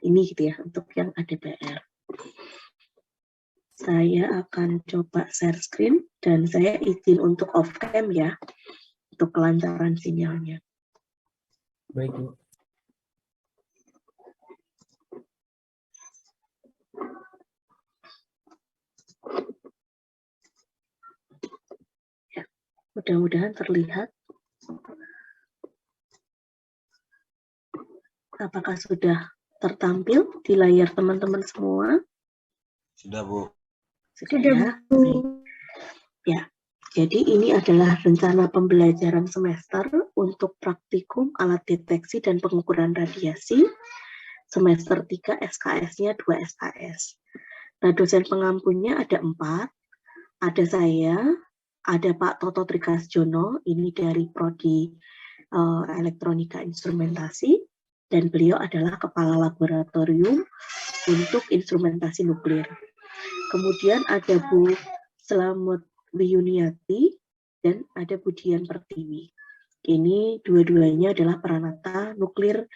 ini gitu ya, untuk yang ADPR. Saya akan coba share screen dan saya izin untuk off cam ya, untuk kelancaran sinyalnya. Baik, Bu. Ya, mudah-mudahan terlihat. Apakah sudah tertampil di layar teman-teman semua? Sudah, Bu. Sudah ya. Ya, jadi ini adalah rencana pembelajaran semester untuk praktikum alat deteksi dan pengukuran radiasi semester 3 SKS-nya 2 SKS. Nah, dosen pengampunya ada 4. Ada saya, ada Pak Toto Trikasjono, ini dari Prodi Elektronika Instrumentasi, dan beliau adalah Kepala Laboratorium untuk Instrumentasi Nuklir. Kemudian ada Bu Slamet Wiyuniati dan ada Bu Dian Pertiwi. Ini dua-duanya adalah peranata nuklir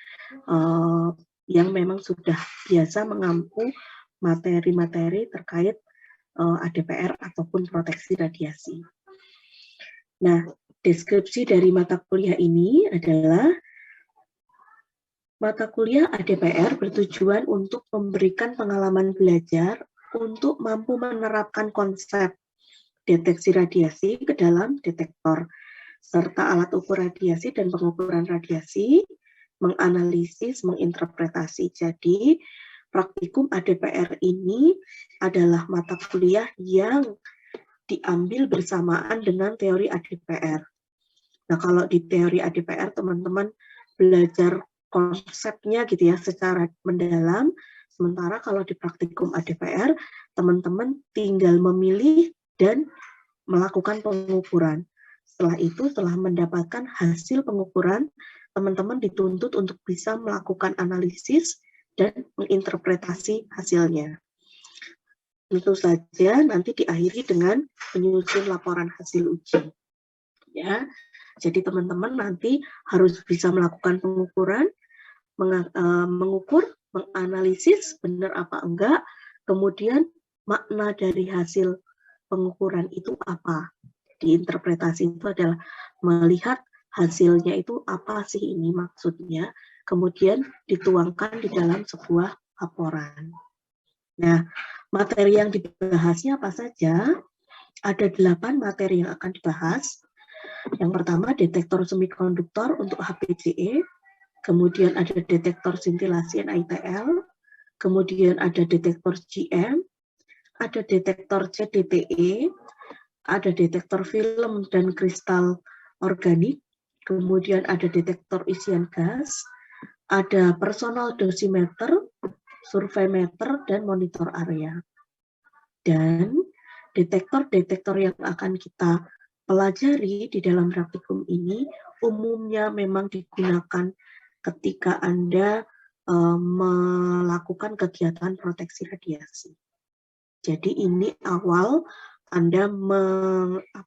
yang memang sudah biasa mengampu materi-materi terkait ADPR ataupun proteksi radiasi. Nah, deskripsi dari mata kuliah ini adalah mata kuliah ADPR bertujuan untuk memberikan pengalaman belajar untuk mampu menerapkan konsep deteksi radiasi ke dalam detektor, serta alat ukur radiasi dan pengukuran radiasi, menganalisis, menginterpretasi. Jadi, praktikum ADPR ini adalah mata kuliah yang diambil bersamaan dengan teori ADPR. Nah, kalau di teori ADPR, teman-teman belajar konsepnya gitu ya, secara mendalam, sementara kalau di praktikum ADPR, teman-teman tinggal memilih dan melakukan pengukuran. Setelah itu, setelah mendapatkan hasil pengukuran, teman-teman dituntut untuk bisa melakukan analisis dan menginterpretasi hasilnya. Tentu saja nanti diakhiri dengan menyusun laporan hasil uji. Ya, jadi teman-teman nanti harus bisa melakukan pengukuran, mengukur, menganalisis benar apa enggak, kemudian makna dari hasil pengukuran itu apa. Diinterpretasi itu adalah melihat hasilnya itu apa sih ini maksudnya, kemudian dituangkan di dalam sebuah laporan. Nah, materi yang dibahasnya apa saja? Ada 8 materi yang akan dibahas. Yang pertama, detektor semikonduktor untuk HPCE, kemudian ada detektor sintilasi NITL, kemudian ada detektor GM, ada detektor CDTE, ada detektor film dan kristal organik, kemudian ada detektor isian gas, ada personal dosimeter, survei meter, dan monitor area. Dan detektor-detektor yang akan kita pelajari di dalam praktikum ini umumnya memang digunakan ketika Anda melakukan kegiatan proteksi radiasi. Jadi ini awal Anda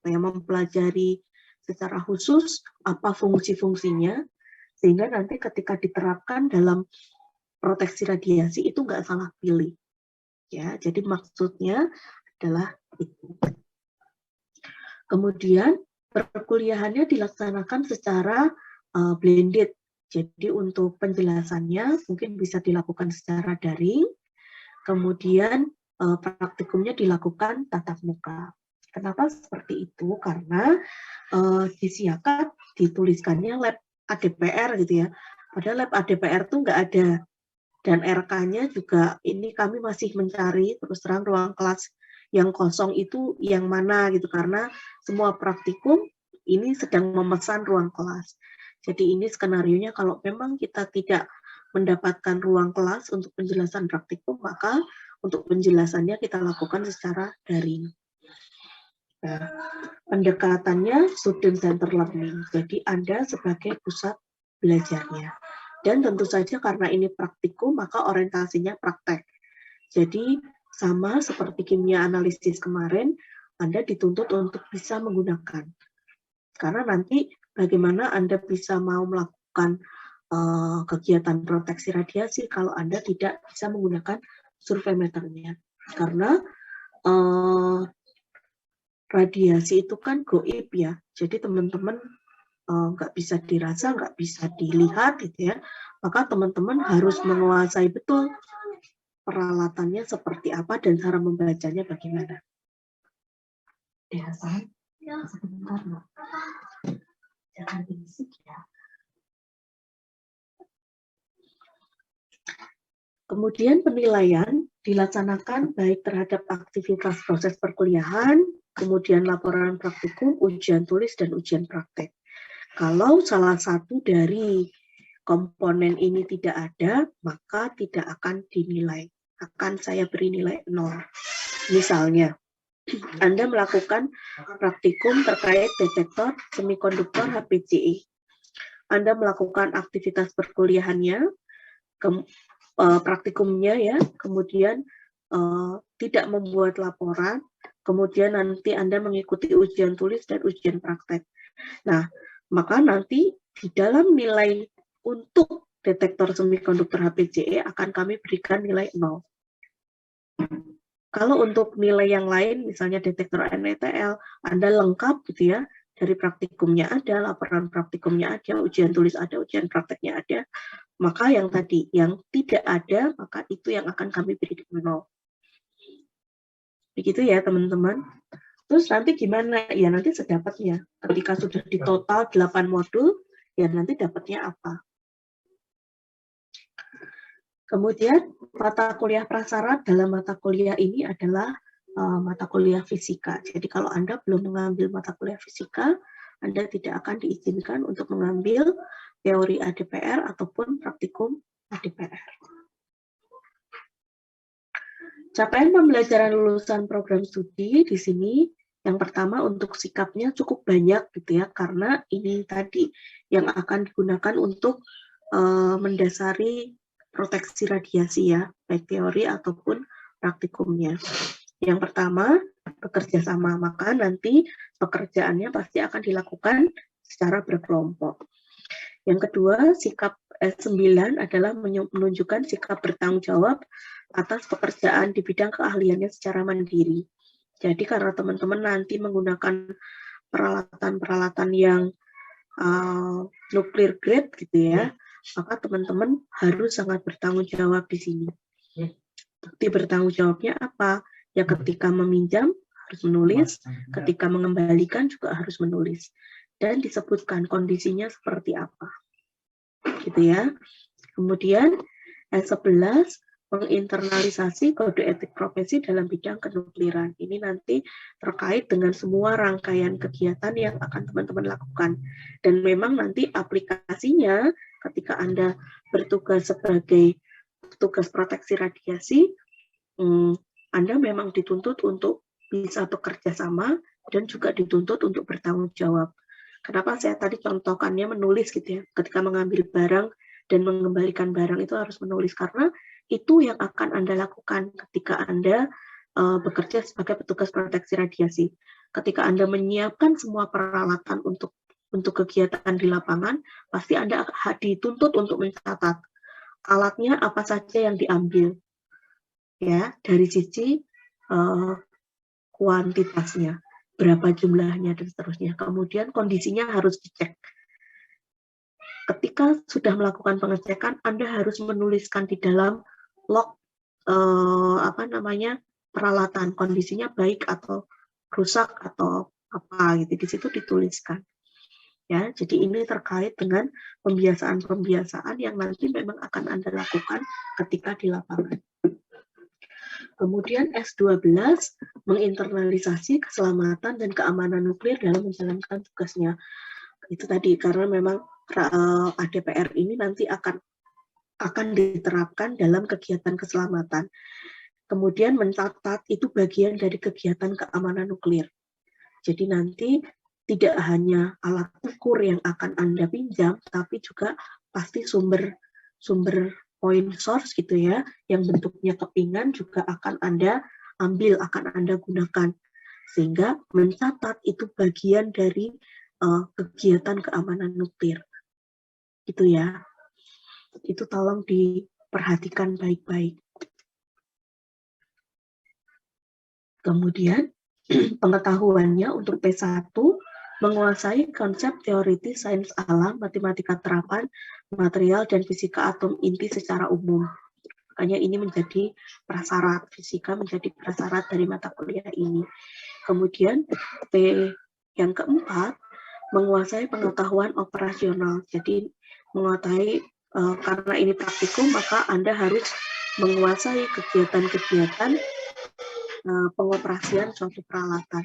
mempelajari secara khusus apa fungsi-fungsinya, sehingga nanti ketika diterapkan dalam proteksi radiasi itu nggak salah pilih. Ya, jadi maksudnya adalah itu. Kemudian perkuliahannya dilaksanakan secara blended. Jadi untuk penjelasannya mungkin bisa dilakukan secara daring. Kemudian praktikumnya dilakukan tatap muka. Kenapa seperti itu? Karena di Siakat dituliskannya lab ADPR gitu ya. Padahal lab ADPR tuh nggak ada. Dan RK-nya juga ini kami masih mencari terus terang ruang kelas yang kosong itu yang mana gitu, karena semua praktikum ini sedang memesan ruang kelas. Jadi ini skenarionya kalau memang kita tidak mendapatkan ruang kelas untuk penjelasan praktikum, maka untuk penjelasannya kita lakukan secara daring. Nah, pendekatannya student center learning. Jadi Anda sebagai pusat belajarnya. Dan tentu saja karena ini praktikum, maka orientasinya praktek. Jadi sama seperti kimia analisis kemarin, Anda dituntut untuk bisa menggunakan. Karena nanti bagaimana Anda bisa mau melakukan kegiatan proteksi radiasi kalau Anda tidak bisa menggunakan survei meternya. Karena radiasi itu kan goib ya, jadi teman-teman nggak bisa dirasa, nggak bisa dilihat gitu ya, maka teman-teman harus menguasai betul peralatannya seperti apa dan cara membacanya bagaimana. Ya, sebentar, Mbak. Jangan berisik ya. Kemudian penilaian dilaksanakan baik terhadap aktivitas proses perkuliahan, kemudian laporan praktikum, ujian tulis, dan ujian praktek. Kalau salah satu dari komponen ini tidak ada, maka tidak akan dinilai. Akan saya beri nilai 0. Misalnya, Anda melakukan praktikum terkait detektor semikonduktor HPCE. Anda melakukan aktivitas perkuliahannya, praktikumnya ya, kemudian tidak membuat laporan, kemudian nanti Anda mengikuti ujian tulis dan ujian praktek. Nah, maka nanti di dalam nilai untuk detektor semikonduktor HPCE akan kami berikan nilai 0. Kalau untuk nilai yang lain, misalnya detektor NETL, Anda lengkap gitu ya, dari praktikumnya ada, laporan praktikumnya ada, ujian tulis ada, ujian prakteknya ada, maka yang tadi, yang tidak ada, maka itu yang akan kami beri 0. Begitu ya teman-teman. Terus nanti gimana? Ya nanti sedapatnya. Ketika sudah di total 8 modul, ya nanti dapatnya apa. Kemudian mata kuliah prasyarat dalam mata kuliah ini adalah mata kuliah fisika. Jadi kalau Anda belum mengambil mata kuliah fisika, Anda tidak akan diizinkan untuk mengambil teori ADPR ataupun praktikum ADPR. Capaian pembelajaran lulusan program studi di sini yang pertama untuk sikapnya cukup banyak gitu ya, karena ini tadi yang akan digunakan untuk mendasari proteksi radiasi ya, baik teori ataupun praktikumnya. Yang pertama, bekerja sama, maka nanti pekerjaannya pasti akan dilakukan secara berkelompok. Yang kedua, sikap S9 adalah menunjukkan sikap bertanggung jawab atas pekerjaan di bidang keahliannya secara mandiri. Jadi karena teman-teman nanti menggunakan peralatan-peralatan yang nuclear grade gitu ya, maka teman-teman harus sangat bertanggung jawab di sini. Bukti bertanggung jawabnya apa? Ya ketika meminjam harus menulis, ketika mengembalikan juga harus menulis. Dan disebutkan kondisinya seperti apa. Gitu ya. Kemudian S11 menginternalisasi kode etik profesi dalam bidang kenukliran. Ini nanti terkait dengan semua rangkaian kegiatan yang akan teman-teman lakukan. Dan memang nanti aplikasinya ketika Anda bertugas sebagai tugas proteksi radiasi, Anda memang dituntut untuk bisa bekerja sama dan juga dituntut untuk bertanggung jawab. Kenapa saya tadi contohkannya menulis gitu ya, ketika mengambil barang dan mengembalikan barang itu harus menulis, karena itu yang akan Anda lakukan ketika Anda bekerja sebagai petugas proteksi radiasi. Ketika Anda menyiapkan semua peralatan untuk kegiatan di lapangan, pasti Anda dituntut untuk mencatat alatnya apa saja yang diambil, ya, dari sisi kuantitasnya, berapa jumlahnya dan seterusnya. Kemudian kondisinya harus dicek. Ketika sudah melakukan pengecekan, Anda harus menuliskan di dalam log peralatan, kondisinya baik atau rusak atau apa gitu, di situ dituliskan. Ya, jadi ini terkait dengan pembiasaan-pembiasaan yang nanti memang akan Anda lakukan ketika di lapangan. Kemudian S12 menginternalisasi keselamatan dan keamanan nuklir dalam menjalankan tugasnya. Itu tadi karena memang ADPR ini nanti akan diterapkan dalam kegiatan keselamatan. Kemudian mencatat itu bagian dari kegiatan keamanan nuklir. Jadi nanti tidak hanya alat ukur yang akan Anda pinjam, tapi juga pasti sumber point source gitu ya, yang bentuknya kepingan juga akan Anda ambil, akan Anda gunakan. Sehingga mencatat itu bagian dari kegiatan keamanan nuklir. Gitu ya. Itu tolong diperhatikan baik-baik. Kemudian pengetahuannya untuk P1 menguasai konsep teoritis sains alam, matematika terapan, material, dan fisika atom inti secara umum. Makanya ini menjadi prasyarat, fisika menjadi prasyarat dari mata kuliah ini. Kemudian P yang keempat, menguasai pengetahuan operasional. Jadi menguasai, karena ini praktikum, maka Anda harus menguasai kegiatan-kegiatan pengoperasian suatu peralatan.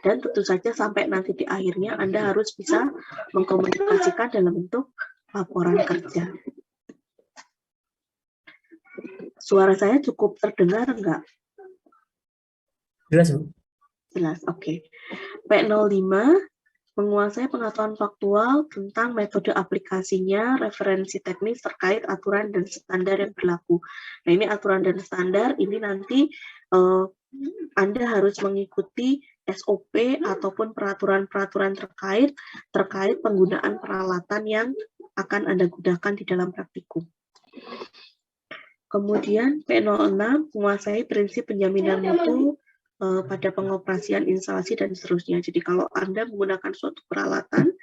Dan tentu saja sampai nanti di akhirnya Anda harus bisa mengkomunikasikan dalam bentuk laporan kerja. Suara saya cukup terdengar enggak? Jelas, Bu. Jelas, oke. P05, menguasai pengetahuan faktual tentang metode aplikasinya, referensi teknis terkait aturan dan standar yang berlaku. Nah, ini aturan dan standar, ini nanti Anda harus mengikuti SOP ataupun peraturan-peraturan terkait penggunaan peralatan yang akan Anda gunakan di dalam praktikum. Kemudian P06, menguasai prinsip penjaminan mutu pada pengoperasian instalasi dan seterusnya. Jadi kalau Anda menggunakan suatu peralatan,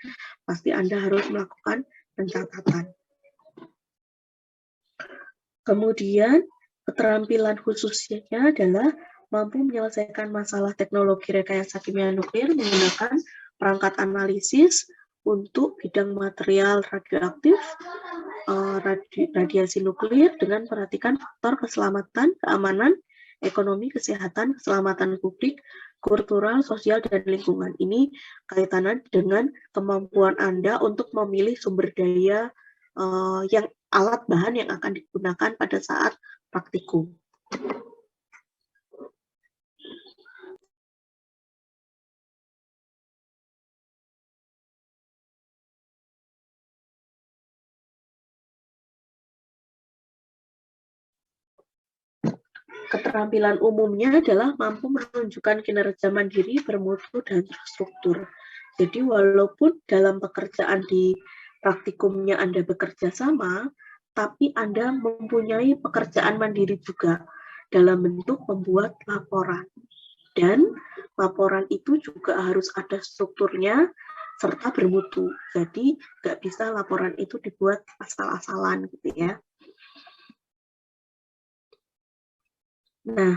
pasti Anda harus melakukan pencatatan. Kemudian keterampilan khususnya adalah mampu menyelesaikan masalah teknologi rekayasa kimia nuklir menggunakan perangkat analisis untuk bidang material radioaktif, radiasi nuklir dengan perhatikan faktor keselamatan, keamanan, ekonomi, kesehatan, keselamatan publik, kultural, sosial, dan lingkungan. Ini kaitannya dengan kemampuan Anda untuk memilih sumber daya yang alat bahan yang akan digunakan pada saat praktikum. Keterampilan umumnya adalah mampu menunjukkan kinerja mandiri, bermutu, dan terstruktur. Jadi walaupun dalam pekerjaan di praktikumnya Anda bekerja sama, tapi Anda mempunyai pekerjaan mandiri juga dalam bentuk membuat laporan. Dan laporan itu juga harus ada strukturnya serta bermutu. Jadi nggak bisa laporan itu dibuat asal-asalan gitu ya. Nah,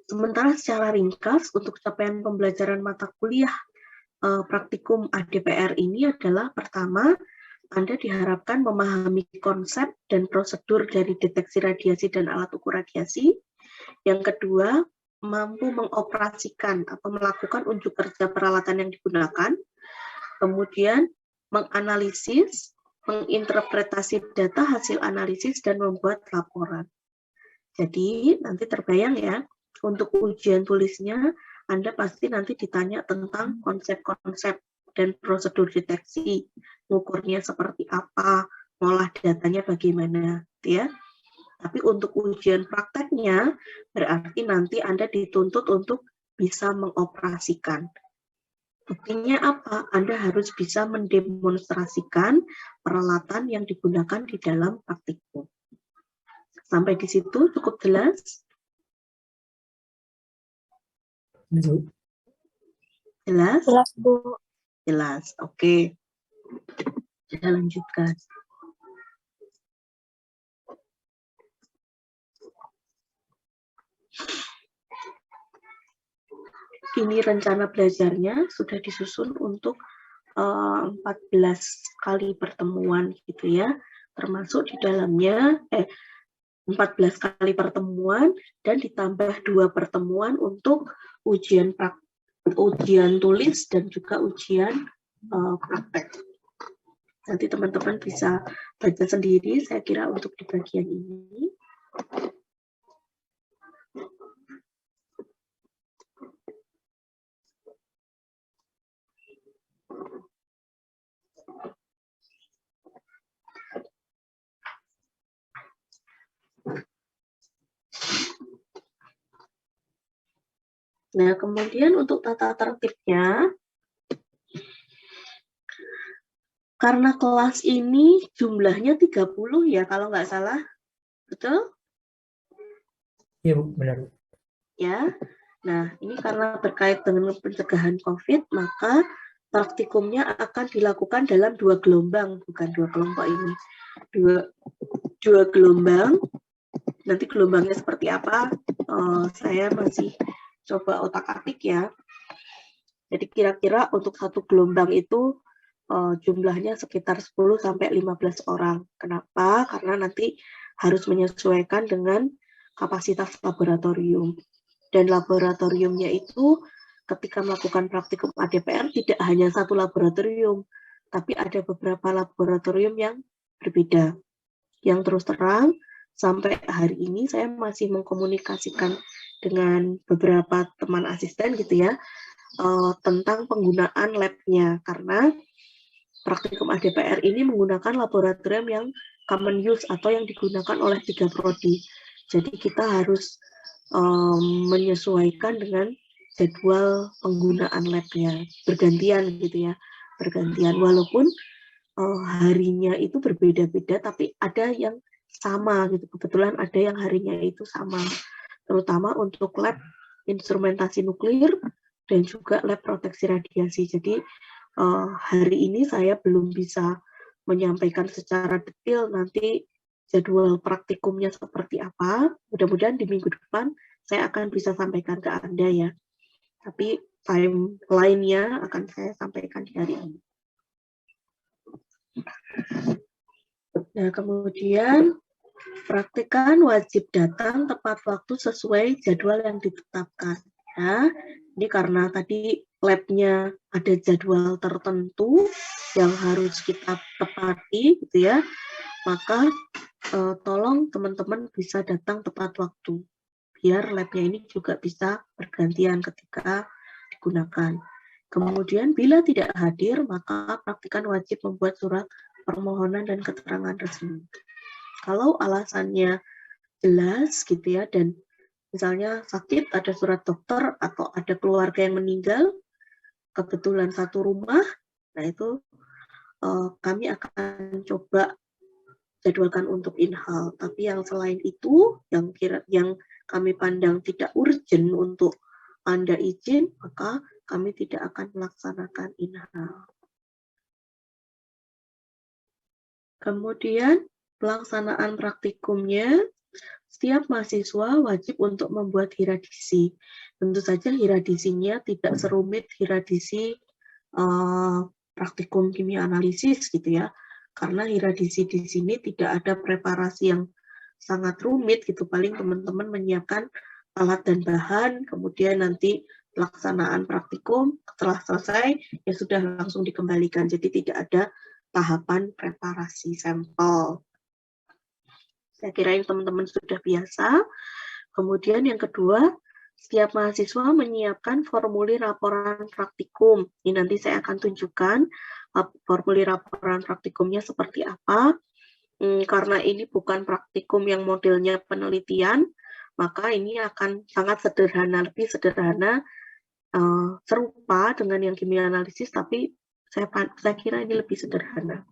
sementara secara ringkas untuk capaian pembelajaran mata kuliah praktikum ADPR ini adalah pertama, Anda diharapkan memahami konsep dan prosedur dari deteksi radiasi dan alat ukur radiasi. Yang kedua, mampu mengoperasikan atau melakukan unjuk kerja peralatan yang digunakan. Kemudian, menganalisis, menginterpretasi data hasil analisis, dan membuat laporan. Jadi, nanti terbayang ya, untuk ujian tulisnya, Anda pasti nanti ditanya tentang konsep-konsep dan prosedur deteksi, ngukurnya seperti apa, ngolah datanya bagaimana, ya. Tapi untuk ujian prakteknya, berarti nanti Anda dituntut untuk bisa mengoperasikan. Buktinya apa? Anda harus bisa mendemonstrasikan peralatan yang digunakan di dalam praktikum. Sampai di situ cukup jelas? Jelas? Jelas, Bu. Jelas, oke. Kita lanjutkan. Ini rencana belajarnya sudah disusun untuk 14 kali pertemuan gitu ya. Termasuk di dalamnya 14 kali pertemuan dan ditambah 2 pertemuan untuk ujian tulis dan juga ujian praktek. Nanti teman-teman bisa baca sendiri, saya kira untuk di bagian ini. Nah, kemudian untuk tata tertibnya, Karena kelas ini jumlahnya 30 ya kalau nggak salah. Betul? Iya, Bu, benar, Bu. Ya. Nah, ini karena terkait dengan pencegahan COVID, maka praktikumnya akan dilakukan dalam 2 gelombang, bukan 2 kelompok ini. Dua gelombang. Nanti gelombangnya seperti apa? Saya masih coba otak-atik ya. Jadi kira-kira untuk satu gelombang itu jumlahnya sekitar 10 sampai 15 orang. Kenapa? Karena nanti harus menyesuaikan dengan kapasitas laboratorium. Dan laboratoriumnya itu ketika melakukan praktikum ADPR tidak hanya satu laboratorium, tapi ada beberapa laboratorium yang berbeda. Yang terus terang, sampai hari ini saya masih mengkomunikasikan dengan beberapa teman asisten gitu ya, tentang penggunaan lab-nya, karena praktikum ADPR ini menggunakan laboratorium yang common use atau yang digunakan oleh 3 prodi. Jadi kita harus menyesuaikan dengan jadwal penggunaan lab-nya, bergantian gitu ya, bergantian. Walaupun harinya itu berbeda-beda, tapi ada yang sama gitu. Kebetulan ada yang harinya itu sama, terutama untuk lab instrumentasi nuklir dan juga lab proteksi radiasi. Jadi hari ini saya belum bisa menyampaikan secara detail nanti jadwal praktikumnya seperti apa. Mudah-mudahan di minggu depan saya akan bisa sampaikan ke Anda ya. Tapi timeline-nya akan saya sampaikan di hari ini. Nah, kemudian praktikan wajib datang tepat waktu sesuai jadwal yang ditetapkan. Ya, ini karena tadi lab-nya ada jadwal tertentu yang harus kita tepati, gitu ya. Maka tolong teman-teman bisa datang tepat waktu, biar lab-nya ini juga bisa bergantian ketika digunakan. Kemudian bila tidak hadir, maka praktikan wajib membuat surat permohonan dan keterangan resmi. Kalau alasannya jelas gitu ya, dan misalnya sakit, ada surat dokter, atau ada keluarga yang meninggal, kebetulan satu rumah, nah itu kami akan coba jadwalkan untuk in-hal. Tapi yang selain itu, yang kami pandang tidak urgent untuk Anda izin, maka kami tidak akan melaksanakan in-hal. Kemudian pelaksanaan praktikumnya, setiap mahasiswa wajib untuk membuat hiradisi. Tentu saja hiradisinya tidak serumit hiradisi praktikum kimia analisis gitu ya, karena hiradisi di sini tidak ada preparasi yang sangat rumit gitu, paling teman-teman menyiapkan alat dan bahan, kemudian nanti pelaksanaan praktikum setelah selesai ya sudah langsung dikembalikan, jadi tidak ada tahapan preparasi sampel. Saya kira ini teman-teman sudah biasa. Kemudian yang kedua, setiap mahasiswa menyiapkan formulir laporan praktikum. Ini nanti saya akan tunjukkan formulir laporan praktikumnya seperti apa. Karena ini bukan praktikum yang modelnya penelitian, maka ini akan sangat sederhana, lebih sederhana, serupa dengan yang kimia analisis, tapi saya kira ini lebih sederhana.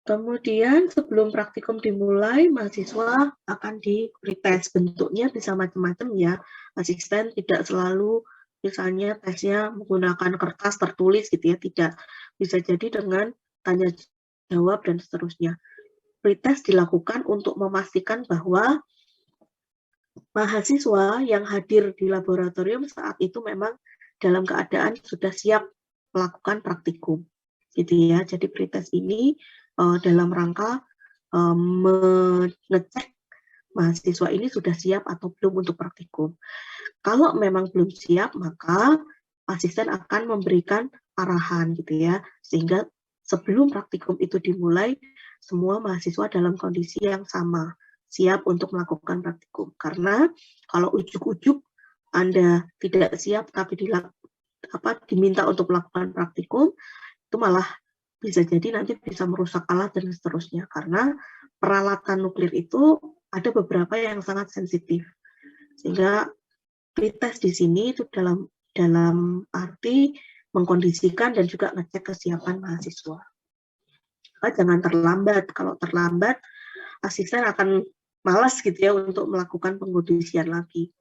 Kemudian sebelum praktikum dimulai, mahasiswa akan di pretest. Bentuknya bisa macam-macam ya. Asisten tidak selalu misalnya tesnya menggunakan kertas tertulis gitu ya, tidak. Bisa jadi dengan tanya jawab dan seterusnya. Pretest dilakukan untuk memastikan bahwa mahasiswa yang hadir di laboratorium saat itu memang dalam keadaan sudah siap melakukan praktikum, gitu ya. Jadi pretest ini dalam rangka mengecek mahasiswa ini sudah siap atau belum untuk praktikum. Kalau memang belum siap, maka asisten akan memberikan arahan, gitu ya, sehingga sebelum praktikum itu dimulai, semua mahasiswa dalam kondisi yang sama, siap untuk melakukan praktikum. Karena kalau ujuk-ujuk Anda tidak siap tapi diminta untuk melakukan praktikum, itu malah bisa jadi nanti bisa merusak alat dan seterusnya. Karena peralatan nuklir itu ada beberapa yang sangat sensitif. Sehingga pretest di sini itu dalam arti mengkondisikan dan juga ngecek kesiapan mahasiswa. Jangan terlambat. Kalau terlambat, asisten akan malas gitu ya untuk melakukan pengkondisian lagi.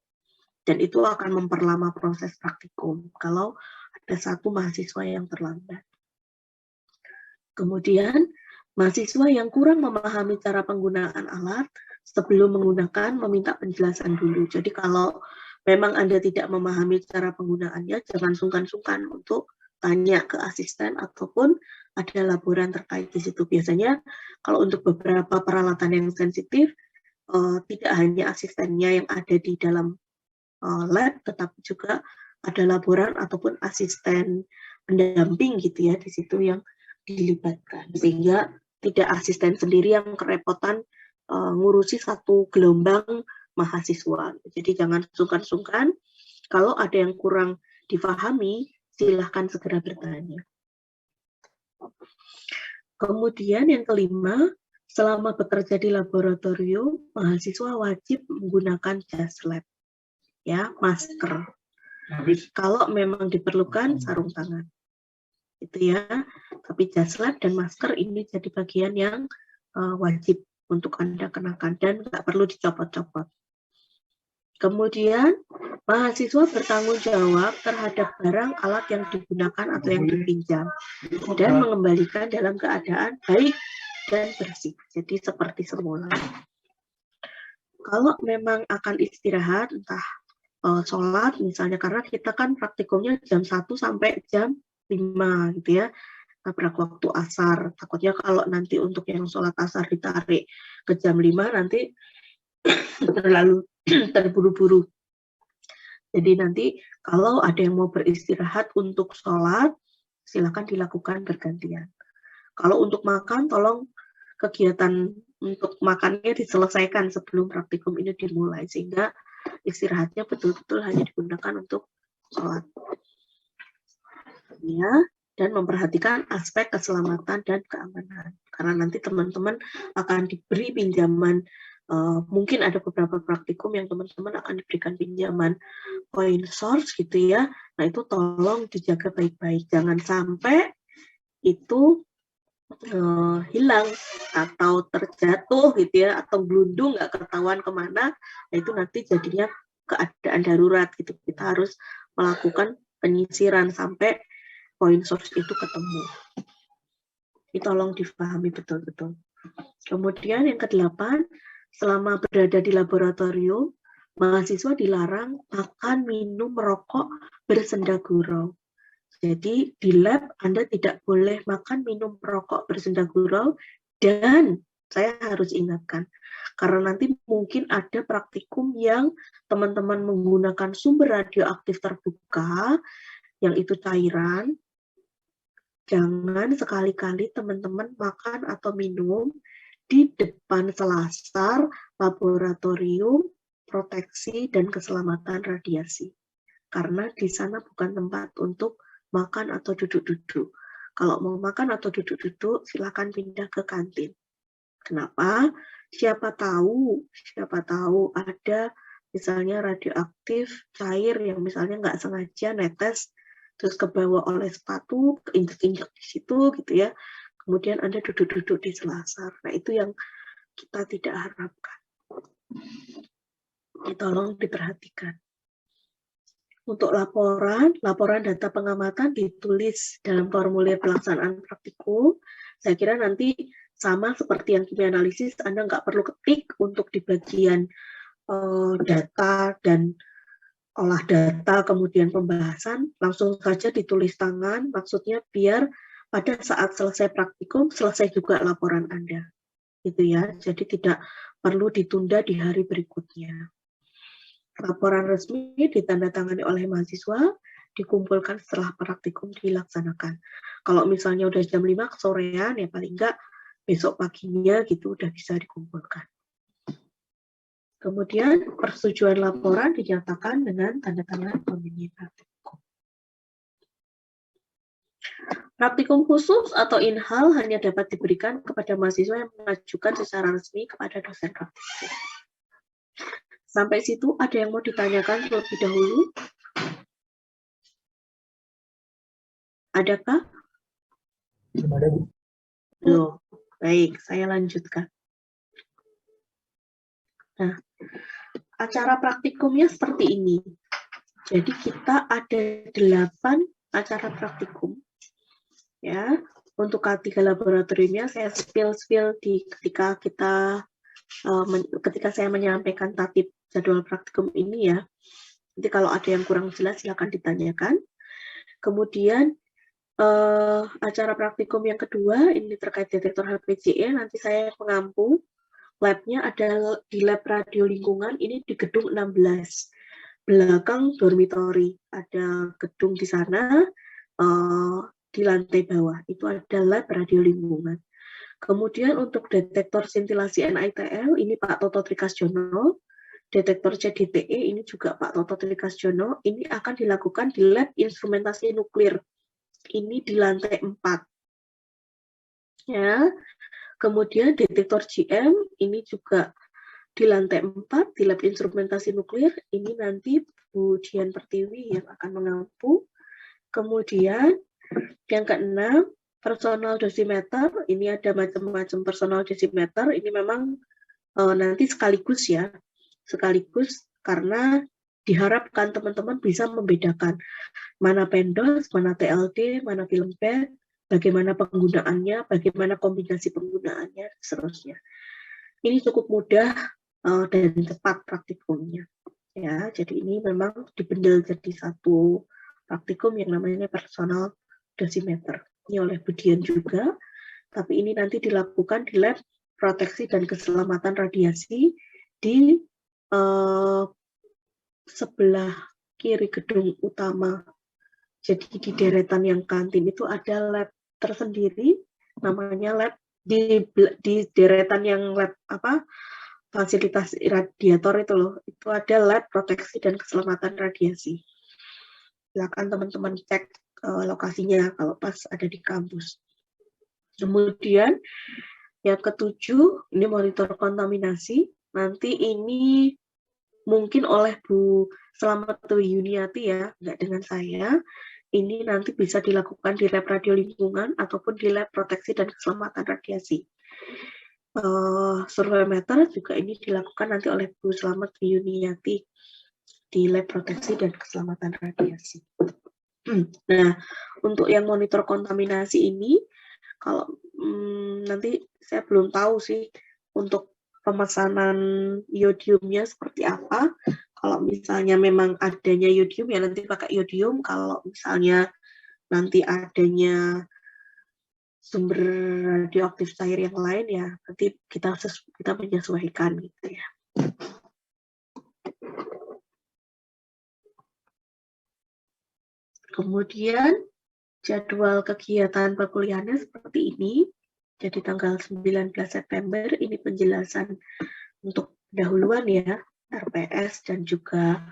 Dan itu akan memperlama proses praktikum kalau ada satu mahasiswa yang terlambat. Kemudian, mahasiswa yang kurang memahami cara penggunaan alat, sebelum menggunakan meminta penjelasan dulu. Jadi kalau memang Anda tidak memahami cara penggunaannya, jangan sungkan-sungkan untuk tanya ke asisten ataupun ada laporan terkait di situ. Biasanya kalau untuk beberapa peralatan yang sensitif, tidak hanya asistennya yang ada di dalam lab, tetapi juga ada laboran ataupun asisten pendamping gitu ya di situ yang dilibatkan, sehingga tidak asisten sendiri yang kerepotan ngurusi satu gelombang mahasiswa. Jadi jangan sungkan-sungkan, kalau ada yang kurang difahami, silahkan segera bertanya. Kemudian yang kelima, selama bekerja di laboratorium, mahasiswa wajib menggunakan jas lab, ya, masker. Kalau memang diperlukan sarung tangan, itu ya. Tapi jas lab dan masker ini jadi bagian yang wajib untuk Anda kenakan dan nggak perlu dicopot-copot. Kemudian, mahasiswa bertanggung jawab terhadap barang alat yang digunakan atau yang dipinjam dan mengembalikan dalam keadaan baik dan bersih. Jadi seperti semula. Kalau memang akan istirahat, entah sholat misalnya, karena kita kan praktikumnya jam 1 sampai jam 5 gitu ya, tabrak waktu asar. Takutnya kalau nanti untuk yang sholat asar ditarik ke jam 5 nanti terlalu terburu-buru. Jadi nanti kalau ada yang mau beristirahat untuk sholat, silakan dilakukan bergantian. Kalau untuk makan, tolong kegiatan untuk makannya diselesaikan sebelum praktikum ini dimulai, sehingga istirahatnya betul-betul hanya digunakan untuk sholat. Ya, dan memperhatikan aspek keselamatan dan keamanan. Karena nanti teman-teman akan diberi pinjaman, mungkin ada beberapa praktikum yang teman-teman akan diberikan pinjaman point source gitu ya. Nah itu tolong dijaga baik-baik. Jangan sampai itu hilang atau terjatuh gitu ya, atau gelundung nggak ketahuan kemana, nah itu nanti jadinya keadaan darurat gitu. Kita harus melakukan penyisiran sampai point source itu ketemu. Ini tolong difahami betul-betul. Kemudian yang ke-8, selama berada di laboratorium, mahasiswa dilarang makan, minum, merokok, bersenda gurau. Jadi di lab Anda tidak boleh makan, minum, merokok, bersenda gurau, dan saya harus ingatkan, karena nanti mungkin ada praktikum yang teman-teman menggunakan sumber radioaktif terbuka, yang itu cairan. Jangan sekali-kali teman-teman makan atau minum di depan selasar laboratorium proteksi dan keselamatan radiasi. Karena di sana bukan tempat untuk makan atau duduk-duduk. Kalau mau makan atau duduk-duduk, silakan pindah ke kantin. Kenapa? Siapa tahu ada misalnya radioaktif cair yang misalnya nggak sengaja netes, terus kebawa oleh sepatu, keinjek-injek di situ gitu ya. Kemudian Anda duduk-duduk di selasar. Nah itu yang kita tidak harapkan. Ini tolong diperhatikan. Untuk laporan data pengamatan ditulis dalam formulir pelaksanaan praktikum. Saya kira nanti sama seperti yang kimia analisis, Anda nggak perlu ketik untuk di bagian data dan olah data, kemudian pembahasan, langsung saja ditulis tangan, maksudnya biar pada saat selesai praktikum, selesai juga laporan Anda. Gitu ya, jadi tidak perlu ditunda di hari berikutnya. Laporan resmi ditandatangani oleh mahasiswa, dikumpulkan setelah praktikum dilaksanakan. Kalau misalnya udah jam 5 kesorean, ya paling enggak besok paginya gitu udah bisa dikumpulkan. Kemudian persetujuan laporan dinyatakan dengan tanda tangan pembimbing praktikum. Praktikum khusus atau in-hal hanya dapat diberikan kepada mahasiswa yang mengajukan secara resmi kepada dosen praktikum. Sampai situ ada yang mau ditanyakan terlebih dahulu? Adakah? Belum ada, Bu. Belum. Baik, saya lanjutkan. Nah, acara praktikumnya seperti ini. Jadi kita ada 8 acara praktikum. Ya, untuk K3 laboratoriumnya saya spill di ketika saya menyampaikan tatip jadwal praktikum ini ya. Nanti kalau ada yang kurang jelas silakan ditanyakan. Kemudian acara praktikum yang kedua ini terkait detektor HPJE, nanti saya mengampu labnya ada di lab radio lingkungan, ini di gedung 16 belakang dormitory, ada gedung di sana di lantai bawah itu ada lab radio lingkungan. Kemudian untuk detektor sintilasi NITL ini Pak Toto Trikasjono, detektor CDTE ini juga Pak Toto Trikasjono, ini akan dilakukan di lab instrumentasi nuklir. Ini di lantai 4. Ya. Kemudian detektor GM ini juga di lantai 4 di lab instrumentasi nuklir. Ini nanti Bu Dian Pertiwi yang akan mengampu. Kemudian yang keenam, personal dosimeter. Ini ada macam-macam personal dosimeter. Ini memang nanti sekaligus ya. Sekaligus karena diharapkan teman-teman bisa membedakan mana PENDOS, mana TLD, mana film bed, bagaimana penggunaannya, bagaimana kombinasi penggunaannya, seterusnya. Ini cukup mudah dan cepat praktikumnya. Ya, jadi ini memang dibendel jadi satu praktikum yang namanya personal dosimeter. Ini oleh Bu Dian juga, tapi ini nanti dilakukan di lab proteksi dan keselamatan radiasi di sebelah kiri gedung utama. Jadi di deretan yang kantin itu ada lab tersendiri, namanya lab di deretan yang lab fasilitas radiator itu loh, itu ada lab proteksi dan keselamatan radiasi. Silakan teman-teman cek lokasinya kalau pas ada di kampus. Kemudian yang ketujuh ini monitor kontaminasi. Nanti ini mungkin oleh Bu Slamet Yuniati ya, nggak dengan saya. Ini nanti bisa dilakukan di lab radio lingkungan ataupun di lab proteksi dan keselamatan radiasi. Surveimeter juga ini dilakukan nanti oleh Bu Slamet Yuniati di lab proteksi dan keselamatan radiasi. Nah, untuk yang monitor kontaminasi ini, kalau nanti saya belum tahu sih untuk pemesanan iodiumnya seperti apa. Kalau misalnya memang adanya iodium ya nanti pakai iodium. Kalau misalnya nanti adanya sumber radioaktif cair yang lain ya nanti kita menyesuaikan gitu ya. Kemudian jadwal kegiatan perkuliahannya seperti ini. Jadi tanggal 19 September ini penjelasan untuk pendahuluan ya, RPS dan juga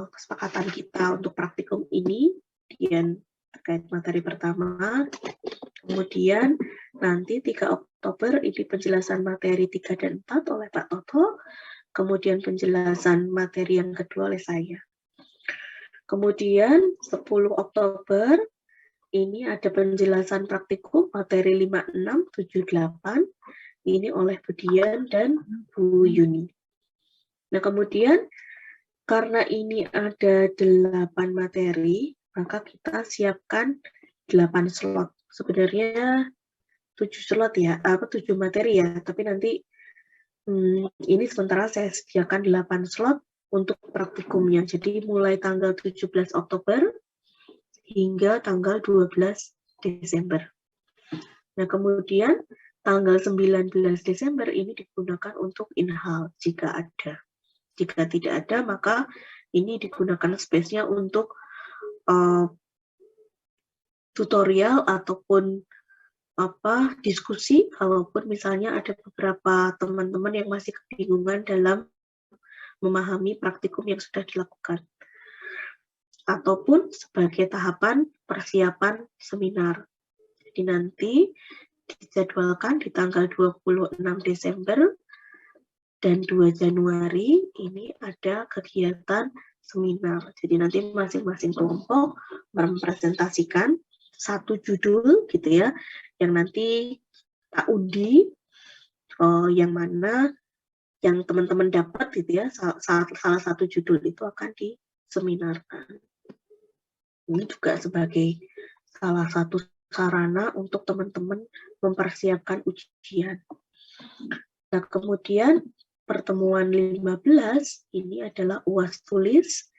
kesepakatan kita untuk praktikum ini, kemudian terkait materi pertama. Kemudian nanti 3 Oktober ini penjelasan materi 3 dan 4 oleh Pak Toto, kemudian penjelasan materi yang kedua oleh saya. Kemudian 10 Oktober ini ada penjelasan praktikum materi 56, 78, ini oleh Bu Dian dan Bu Yuni. Nah kemudian karena ini ada 8 materi, maka kita siapkan 8 slot. Sebenarnya 7 slot ya, 7 materi ya, tapi nanti ini sementara saya sediakan 8 slot untuk praktikumnya. Jadi mulai tanggal 17 Oktober hingga tanggal 12 Desember. Nah, kemudian tanggal 19 Desember ini digunakan untuk in-house jika ada. Jika tidak ada, maka ini digunakan space-nya untuk tutorial ataupun diskusi, kalaupun misalnya ada beberapa teman-teman yang masih kebingungan dalam memahami praktikum yang sudah dilakukan. Ataupun sebagai tahapan persiapan seminar. Jadi nanti dijadwalkan di tanggal 26 Desember dan 2 Januari ini ada kegiatan seminar. Jadi nanti masing-masing kelompok mempresentasikan satu judul gitu ya, yang nanti tak undi yang mana yang teman-teman dapat gitu ya, salah satu judul itu akan diseminarkan. Ini juga sebagai salah satu sarana untuk teman-teman mempersiapkan ujian. Nah, kemudian pertemuan 15 ini adalah UAS tulis,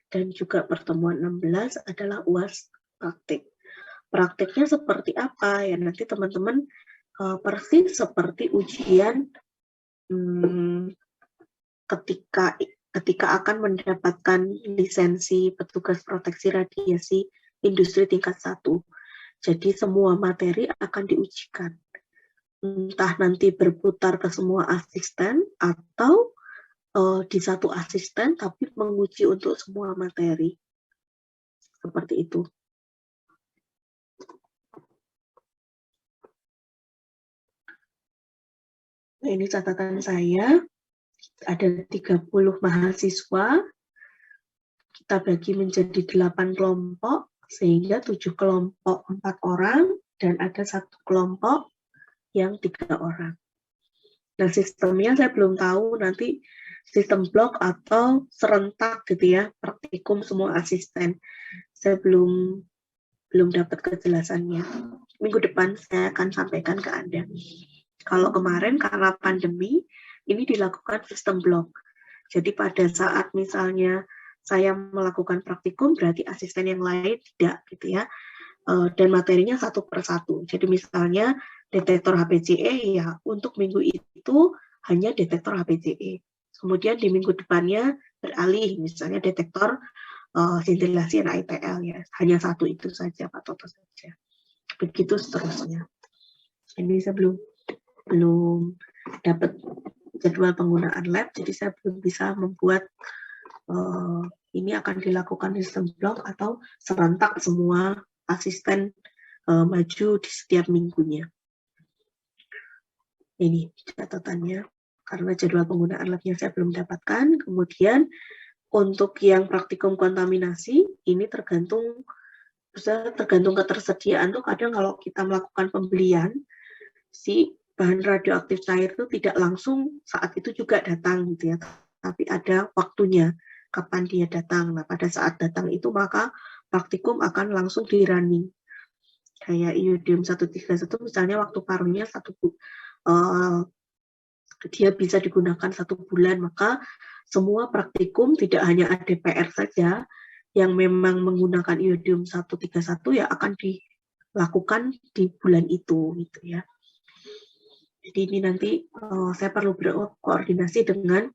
dan juga pertemuan 16 adalah UAS praktik. Praktiknya seperti apa ya, nanti teman-teman persis seperti ujian ketika akan mendapatkan lisensi petugas proteksi radiasi industri tingkat 1. Jadi semua materi akan diujikan. Entah nanti berputar ke semua asisten atau di satu asisten tapi menguji untuk semua materi. Seperti itu. Nah, ini catatan saya. Ada 30 mahasiswa. Kita bagi menjadi 8 kelompok, sehingga 7 kelompok 4 orang, dan ada 1 kelompok yang 3 orang. Nah, sistemnya saya belum tahu nanti sistem blok atau serentak gitu ya, praktikum semua asisten. Saya belum dapat kejelasannya. Minggu depan saya akan sampaikan ke Anda. Kalau kemarin karena pandemi, ini dilakukan sistem blok. Jadi pada saat misalnya saya melakukan praktikum, berarti asisten yang lain tidak gitu ya. Dan materinya satu per satu. Jadi misalnya detektor HPCE ya untuk minggu itu hanya detektor HPCE. Kemudian di minggu depannya beralih misalnya detektor sintilasi NIPL ya. Hanya satu itu saja Pak Toto saja. Begitu seterusnya. Ini saya belum dapat jadwal penggunaan lab, jadi saya belum bisa membuat ini akan dilakukan sistem blok atau serentak semua asisten maju di setiap minggunya. Ini catatannya, karena jadwal penggunaan labnya saya belum dapatkan. Kemudian untuk yang praktikum kontaminasi, ini tergantung ketersediaan tuh. Kadang kalau kita melakukan pembelian, si bahan radioaktif cair itu tidak langsung saat itu juga datang gitu ya, tapi ada waktunya kapan dia datang. Nah, pada saat datang itu maka praktikum akan langsung di running. Kayak iodium 131 misalnya waktu parunya dia bisa digunakan 1 bulan, maka semua praktikum tidak hanya ADPR saja yang memang menggunakan iodium 131 ya akan dilakukan di bulan itu gitu ya. Jadi ini nanti saya perlu berkoordinasi dengan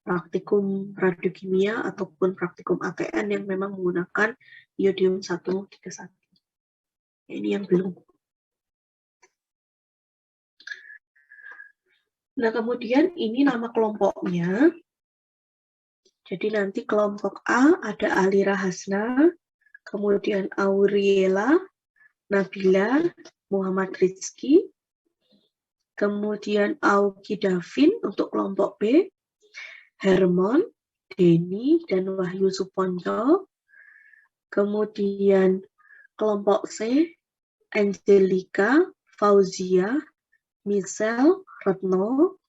praktikum radiokimia ataupun praktikum ATN yang memang menggunakan iodium 131. Ini yang belum. Nah, kemudian ini nama kelompoknya. Jadi nanti kelompok A ada Alira Hasna, kemudian Auriela, Nabila, Muhammad Rizki, kemudian Auki Davin untuk kelompok B, Hermon, Denny, dan Wahyu Suponco. Kemudian kelompok C, Angelica, Fauzia, Michelle, Retno.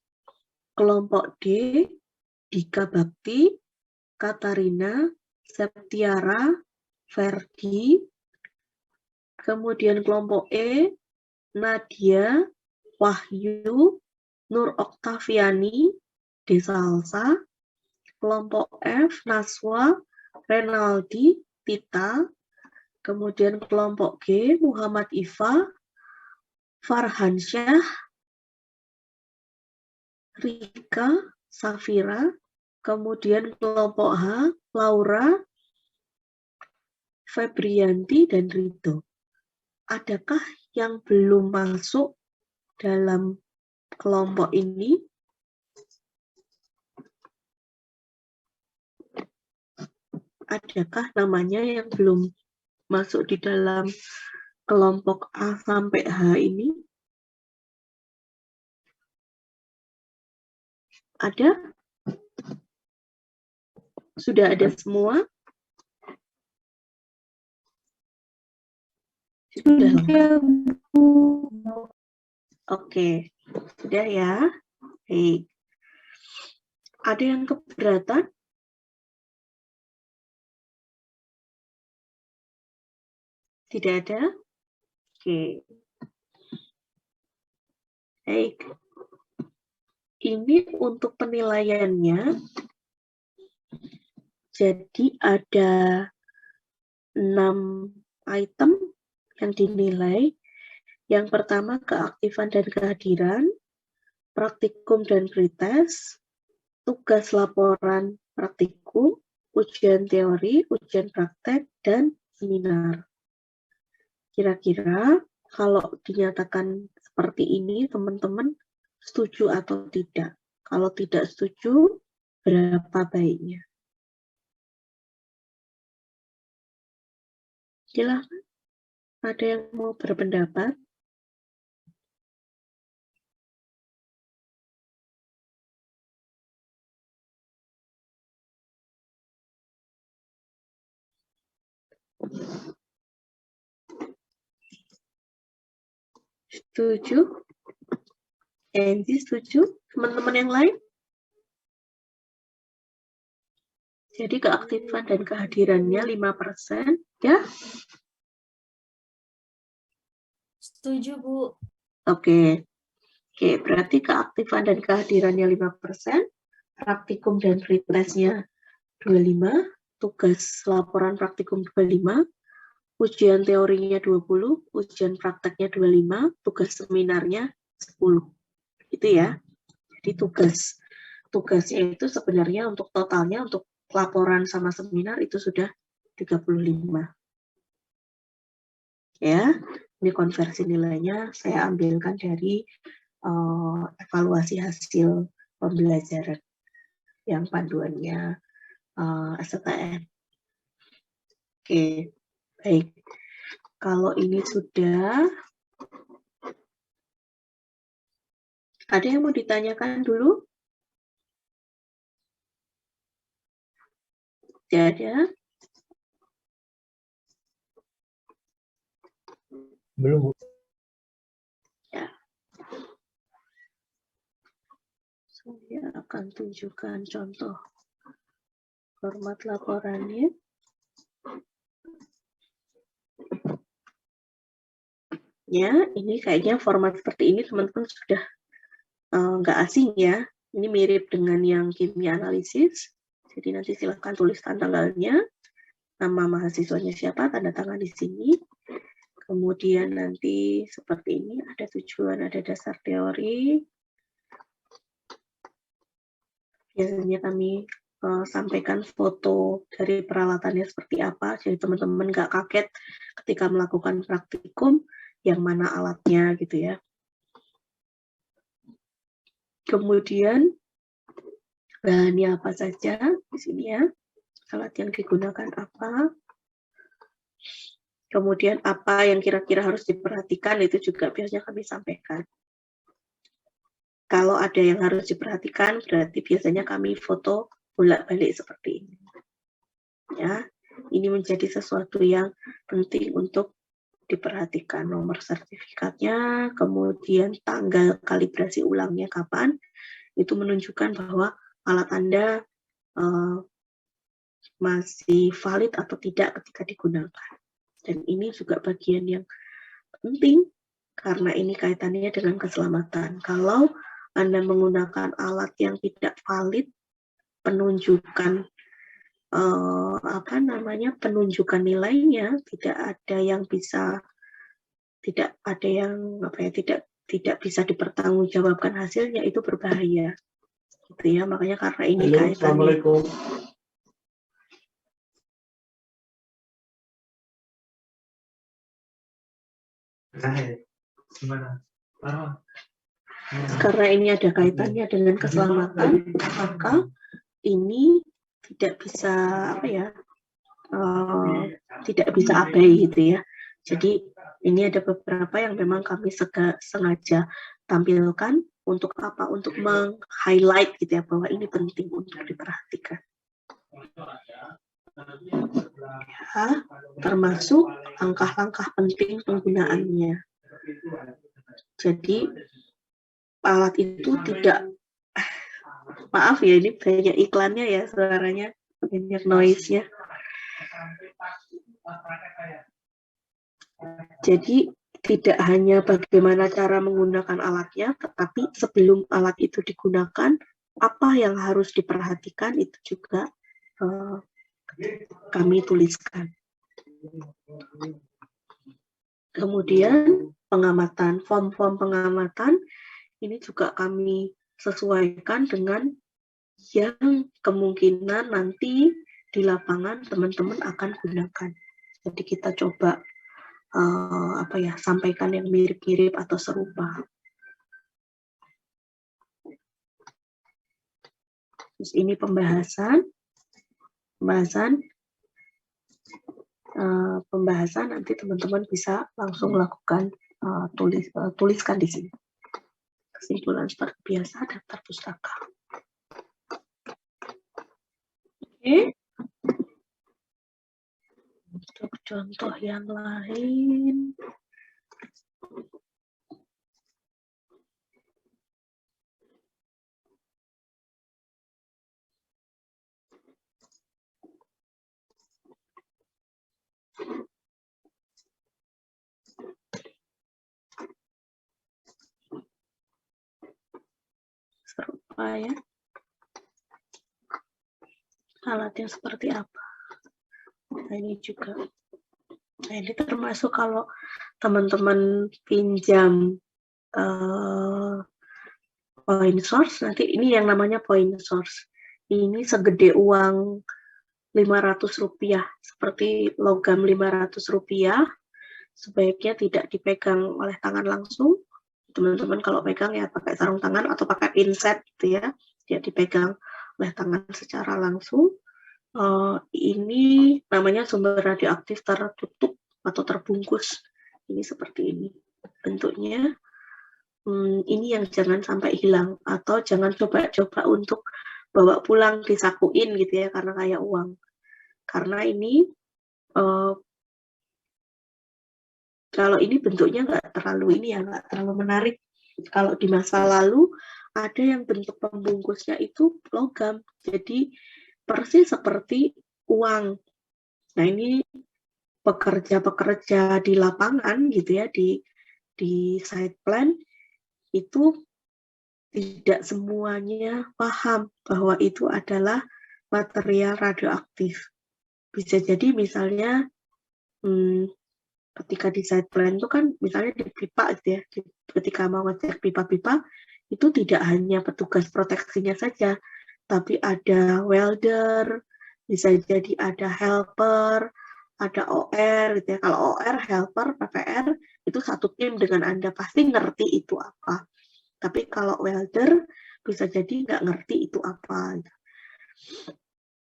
Kelompok D, Dika Bakti, Katarina, Septiara, Ferdi. Kemudian kelompok E, Nadia, Wahyu, Nur Oktaviani, Desalsa. Kelompok F, Naswa, Renaldi, Tita. Kemudian kelompok G, Muhammad Ifa, Farhansyah, Rika, Safira. Kemudian kelompok H, Laura, Febrianti, dan Rido. Adakah yang belum masuk dalam kelompok ini? Adakah namanya yang belum masuk di dalam kelompok A sampai H ini? Ada? Sudah ada semua? Sudah lengkap. Oke, sudah ya. Baik. Ada yang keberatan? Tidak ada? Oke. Baik. Ini untuk penilaiannya. Jadi ada 6 item yang dinilai. Yang pertama keaktifan dan kehadiran, praktikum dan pretest, tugas laporan praktikum, ujian teori, ujian praktek, dan seminar. Kira-kira kalau dinyatakan seperti ini, teman-teman setuju atau tidak? Kalau tidak setuju, berapa baiknya? Silahkan. Ada yang mau berpendapat? Setuju? Angie setuju? Teman-teman yang lain? Jadi keaktifan dan kehadirannya 5%, ya? Setuju, Bu. Oke. Oke, berarti keaktifan dan kehadirannya 5%, praktikum dan pretestnya 25%, tugas laporan praktikum 25%, ujian teorinya 20%, ujian prakteknya 25%, tugas seminarnya 10%. Itu ya. Jadi tugasnya itu sebenarnya untuk totalnya untuk laporan sama seminar itu sudah 35. Ya, ini konversi nilainya saya ambilkan dari evaluasi hasil pembelajaran yang panduannya STM. Oke, baik. Kalau ini sudah, ada yang mau ditanyakan dulu? Tidak ada? Belum, Bu. Ya. Saya akan tunjukkan contoh format laporannya. Ya, ini kayaknya format seperti ini teman-teman sudah nggak asing ya. Ini mirip dengan yang kimia analisis. Jadi nanti silakan tulis tanggalnya, nama mahasiswanya siapa, tanda tangan di sini. Kemudian nanti seperti ini, ada tujuan, ada dasar teori. Biasanya kami sampaikan foto dari peralatannya seperti apa, jadi teman-teman nggak kaget ketika melakukan praktikum, yang mana alatnya gitu ya. Kemudian bahannya apa saja di sini ya, alat yang digunakan apa. Kemudian apa yang kira-kira harus diperhatikan itu juga biasanya kami sampaikan. Kalau ada yang harus diperhatikan, berarti biasanya kami foto bolak-balik seperti ini. Ya, ini menjadi sesuatu yang penting untuk diperhatikan. Nomor sertifikatnya, kemudian tanggal kalibrasi ulangnya kapan, itu menunjukkan bahwa alat Anda masih valid atau tidak ketika digunakan. Dan ini juga bagian yang penting, karena ini kaitannya dengan keselamatan. Kalau Anda menggunakan alat yang tidak valid, penunjukan penunjukan nilainya tidak ada yang bisa, tidak ada yang tidak bisa dipertanggungjawabkan hasilnya, itu berbahaya. Gitu ya, makanya karena ini Halo, kaitannya. Assalamualaikum. Gimana? Karena ini ada kaitannya dengan keselamatan, maka ini tidak bisa tidak bisa abai gitu ya. Jadi ini ada beberapa yang memang kami sengaja tampilkan untuk apa? Untuk meng-highlight gitu ya, bahwa ini penting untuk diperhatikan. Ya, termasuk langkah-langkah penting penggunaannya. Jadi alat itu tidak, maaf ya, ini banyak iklannya ya, suaranya banyak noise-nya. Jadi tidak hanya bagaimana cara menggunakan alatnya, tetapi sebelum alat itu digunakan, apa yang harus diperhatikan itu juga kami tuliskan. Kemudian pengamatan, form-form pengamatan ini juga kami sesuaikan dengan yang kemungkinan nanti di lapangan teman-teman akan gunakan. Jadi kita coba sampaikan yang mirip-mirip atau serupa. Terus ini pembahasan nanti teman-teman bisa langsung lakukan tuliskan di sini. Kesimpulan seperti biasa, daftar pustaka. Oke. Untuk contoh yang lain, serupa ya. Alat yang seperti apa? Nah, ini juga. Nah, ini termasuk kalau teman-teman pinjam point source, nanti ini yang namanya point source. Ini segede uang Rp500, seperti logam Rp500, sebaiknya tidak dipegang oleh tangan langsung. Teman-teman kalau pegang ya pakai sarung tangan atau pakai pinset gitu ya, tidak dipegang oleh tangan secara langsung. Ini namanya sumber radioaktif tertutup atau terbungkus. Ini seperti ini bentuknya. Ini yang jangan sampai hilang, atau jangan coba-coba untuk bawa pulang disakuin gitu ya, karena kayak uang. Karena ini kalau ini bentuknya nggak terlalu menarik. Kalau di masa lalu ada yang bentuk pembungkusnya itu logam, jadi persis seperti uang. Nah, ini pekerja-pekerja di lapangan gitu ya, di site plan itu tidak semuanya paham bahwa itu adalah material radioaktif. Bisa jadi misalnya ketika di site plan itu kan misalnya di pipa gitu ya, ketika mau ngecek pipa-pipa itu tidak hanya petugas proteksinya saja, tapi ada welder, bisa jadi ada helper, ada OR gitu ya. Kalau OR, helper, PPR itu satu tim dengan Anda, pasti ngerti itu apa. Tapi kalau welder bisa jadi nggak ngerti itu apa.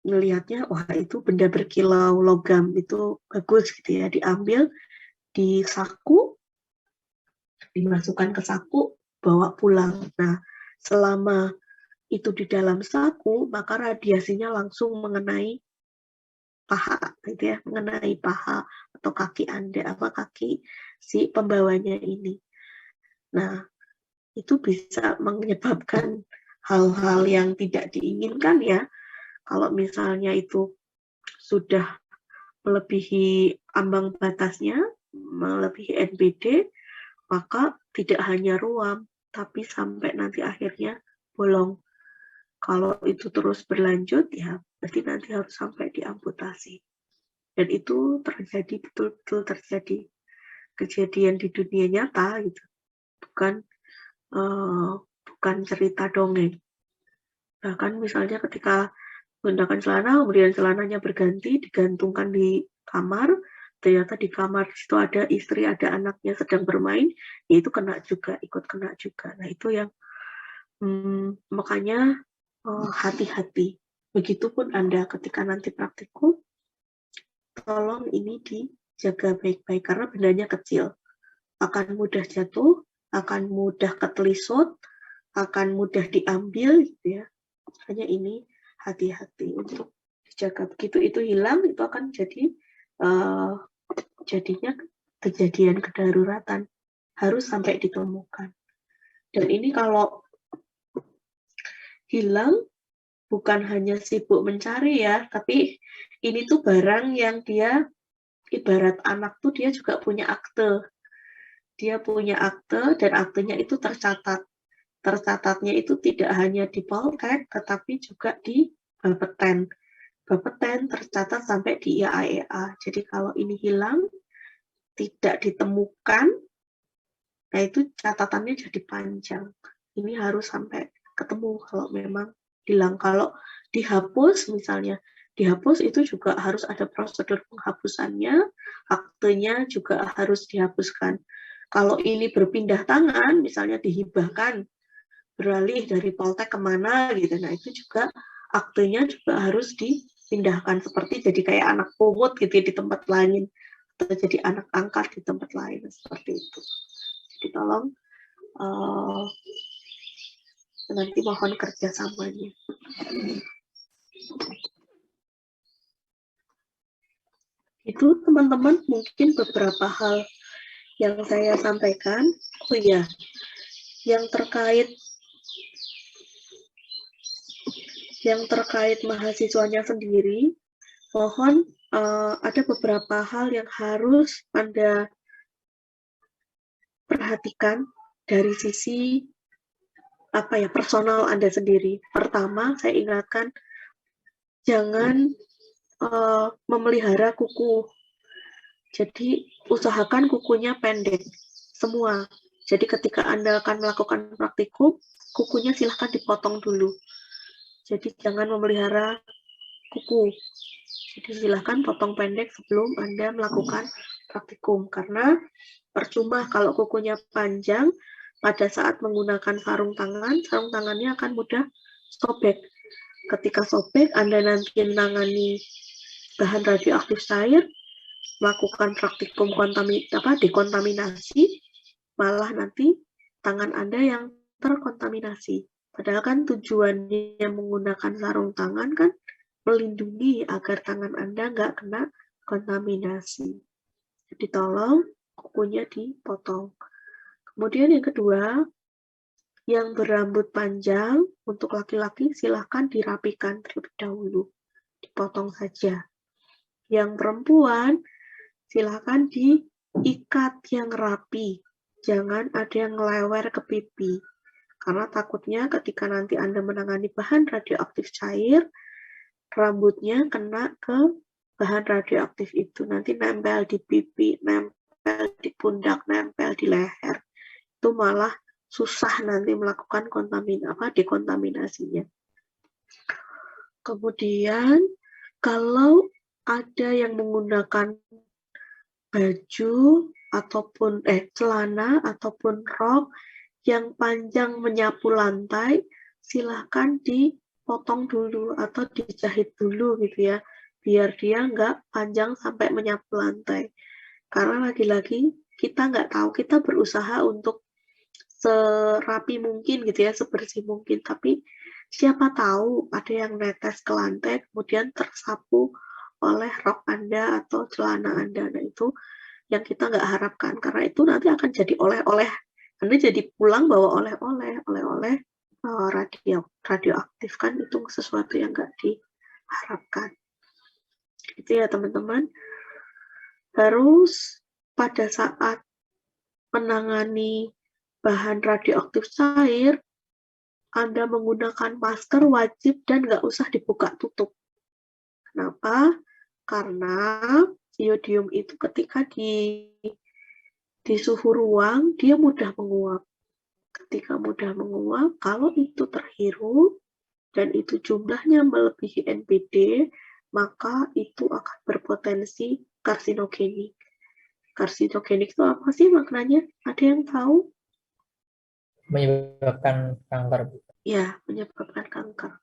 Ngelihatnya, wah itu benda berkilau logam, itu bagus gitu ya, diambil di saku, dimasukkan ke saku, bawa pulang. Nah, selama itu di dalam saku, maka radiasinya langsung mengenai paha, gitu ya, mengenai paha atau kaki Anda, kaki si pembawanya ini. Nah, itu bisa menyebabkan hal-hal yang tidak diinginkan ya. Kalau misalnya itu sudah melebihi ambang batasnya, melebihi NBD, maka tidak hanya ruam, tapi sampai nanti akhirnya bolong. Kalau itu terus berlanjut, ya berarti nanti harus sampai diamputasi. Dan itu terjadi, betul-betul terjadi kejadian di dunia nyata, gitu. Bukan cerita dongeng. Bahkan misalnya ketika menggunakan celana, kemudian celananya berganti, digantungkan di kamar, ternyata di kamar itu ada istri, ada anaknya sedang bermain, ya itu ikut kena juga. Nah, itu yang makanya hati-hati. Begitupun Anda ketika nanti praktikum, tolong ini dijaga baik-baik, karena bendanya kecil. Akan mudah jatuh, akan mudah ketelisut, akan mudah diambil, gitu ya. Hanya ini hati-hati untuk dijaga. Begitu itu hilang, itu akan jadi jadinya kejadian kedaruratan, harus sampai ditemukan. Dan ini kalau hilang bukan hanya sibuk mencari ya, tapi ini tuh barang yang dia ibarat anak tuh dia juga punya akte. Dia punya akte dan aktenya itu tercatat. Tercatatnya itu tidak hanya di Poltek, tetapi juga di Bapeten. Bapeten tercatat sampai di IAEA. Jadi kalau ini hilang, tidak ditemukan, nah itu catatannya jadi panjang. Ini harus sampai ketemu kalau memang hilang. Kalau dihapus misalnya, dihapus itu juga harus ada prosedur penghapusannya, aktenya juga harus dihapuskan. Kalau ini berpindah tangan, misalnya dihibahkan, beralih dari Poltek kemana gitu, nah itu juga aktenya juga harus dipindahkan, seperti jadi kayak anak pungut gitu ya, di tempat lain, atau jadi anak angkat di tempat lain, seperti itu. Jadi tolong nanti mohon kerjasamanya. Itu teman-teman mungkin beberapa hal yang saya sampaikan. Oh iya, yang terkait mahasiswanya sendiri, mohon ada beberapa hal yang harus Anda perhatikan dari sisi personal Anda sendiri. Pertama, saya ingatkan jangan memelihara kuku. Jadi usahakan kukunya pendek semua. Jadi ketika Anda akan melakukan praktikum, kukunya silahkan dipotong dulu. Jadi jangan memelihara kuku. Jadi silahkan potong pendek sebelum Anda melakukan praktikum. Karena percuma kalau kukunya panjang, pada saat menggunakan sarung tangannya akan mudah sobek. Ketika sobek, Anda nanti menangani bahan radioaktif cair, melakukan praktikum dekontaminasi, malah nanti tangan Anda yang terkontaminasi. Padahal kan tujuannya menggunakan sarung tangan kan melindungi agar tangan Anda nggak kena kontaminasi. Jadi tolong kukunya dipotong. Kemudian yang kedua, yang berambut panjang untuk laki-laki silahkan dirapikan terlebih dahulu. Dipotong saja. Yang perempuan silahkan diikat yang rapi. Jangan ada yang ngelewer ke pipi. Karena takutnya ketika nanti Anda menangani bahan radioaktif cair, rambutnya kena ke bahan radioaktif itu. Nanti nempel di pipi, nempel di pundak, nempel di leher. Itu malah susah nanti melakukan dekontaminasinya. Kemudian, kalau ada yang menggunakan baju ataupun celana ataupun rok yang panjang menyapu lantai, silahkan dipotong dulu atau dijahit dulu gitu ya, biar dia nggak panjang sampai menyapu lantai. Karena lagi-lagi kita nggak tahu, kita berusaha untuk serapi mungkin gitu ya, sebersih mungkin, tapi siapa tahu ada yang netes ke lantai kemudian tersapu oleh rok Anda atau celana Anda. Nah itu yang kita nggak harapkan, karena itu nanti akan jadi oleh-oleh. Anda jadi pulang bawa oleh-oleh radioaktif, kan itu sesuatu yang nggak diharapkan. Itu ya teman-teman. Terus pada saat menangani bahan radioaktif cair, Anda menggunakan masker wajib dan nggak usah dibuka tutup. Kenapa? Karena iodium itu ketika di suhu ruang, dia mudah menguap. Ketika mudah menguap, kalau itu terhirup dan itu jumlahnya melebihi NPD, maka itu akan berpotensi karsinogenik. Karsinogenik itu apa sih maknanya? Ada yang tahu? Menyebabkan kanker. Ya, menyebabkan kanker.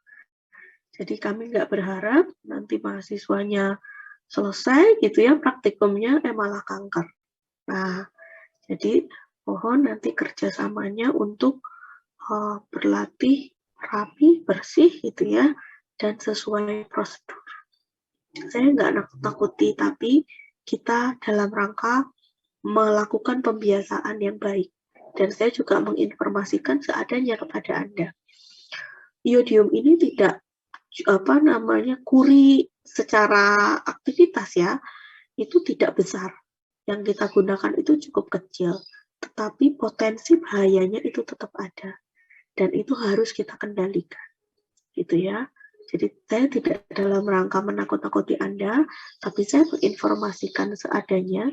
Jadi kami nggak berharap nanti mahasiswanya selesai gitu ya praktikumnya malah kanker. Nah, jadi mohon nanti kerjasamanya untuk berlatih rapi, bersih gitu ya, dan sesuai prosedur. Saya nggak nakut-nakuti, tapi kita dalam rangka melakukan pembiasaan yang baik. Dan saya juga menginformasikan seadanya kepada Anda. Iodium ini tidak kuri secara aktivitas ya, itu tidak besar. Yang kita gunakan itu cukup kecil, tetapi potensi bahayanya itu tetap ada. Dan itu harus kita kendalikan. Gitu ya. Jadi saya tidak dalam rangka menakut-nakuti Anda, tapi saya menginformasikan seadanya.